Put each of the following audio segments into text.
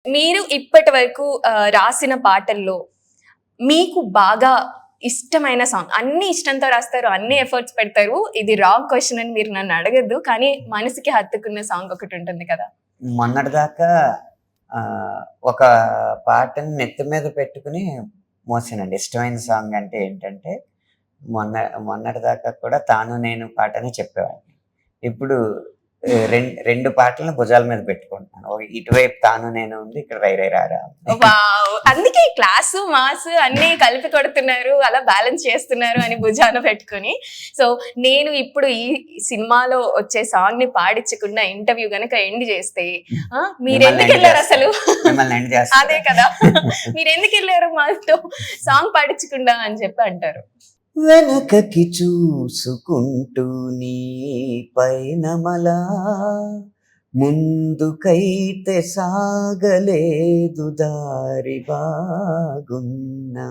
మీరు ఇప్పటి వరకు రాసిన పాటల్లో మీకు బాగా ఇష్టమైన సాంగ్ అన్ని ఇష్టంతో రాస్తారు, అన్ని ఎఫర్ట్స్ పెడతారు. ఇది రాంగ్ క్వెషన్ అని మీరు నన్ను అడగొద్దు. కానీ మనసుకి హత్తుకున్న సాంగ్ ఒకటి ఉంటుంది కదా! మొన్నటిదాకా ఒక పాటని నెత్తి మీద పెట్టుకుని మోసానండి. ఇష్టమైన సాంగ్ అంటే ఏంటంటే మొన్నటిదాకా కూడా 'తాను నేను' పాటనే చెప్పేవాడిని. ఇప్పుడు 2 పాటలను భుజాల మీద పెట్టుకుంటున్నాను. ఇటువైపు 'తాను నేను' ఉంది. ఇక్కడ 'రై రై రారా' ఉంది. వావ్! అందుకే క్లాసు, మాసు అన్నీ కలిపి కొడుతున్నారు. అలా బ్యాలెన్స్ చేస్తున్నారు అని భుజాన పెట్టుకొని. సో, నేను ఇప్పుడు ఈ సినిమాలో వచ్చే సాంగ్‌ని పాడించకుండా ఇంటర్వ్యూ గనక ఎండ్ చేస్తే మీరెందుకెళ్లారు అసలు? మిమ్మల్ని ఎండ్ చేస్తా. అదే కదా! మీరెందుకెళ్లారు మాతో సాంగ్ పాడించకుండా అని చెప్పి అంటారు. వెనకకి చూసుకుంటూ నీ పైనమలా ముందుకైతే సాగలేదు దారి బాగున్నా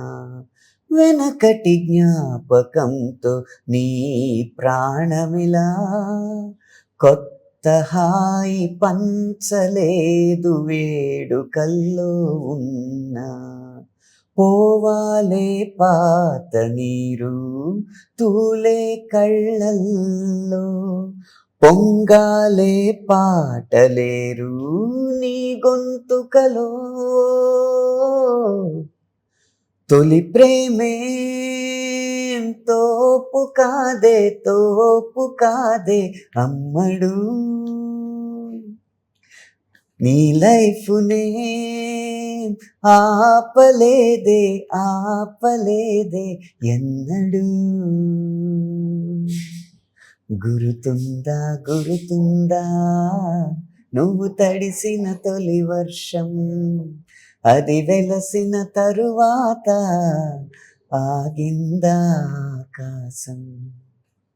వెనకటి జ్ఞాపకంతో నీ ప్రాణమిలా కొత్త హాయి పంచలేదు వేడుకల్లో ఉన్నా పోవాలే పాత నీరు తూలే కళ్ళల్లో పొంగాలే పాటలేరు నీ గొంతుకలో తొలి ప్రేమే తోపు కాదే అమ్మడు నీ లైఫ్నే ఆపలేదే ఎన్నడు గురుతుందా నువ్వు తడిసిన తొలి వర్షం అది వెలసిన తరువాత ఆగిందా ఆకాశం.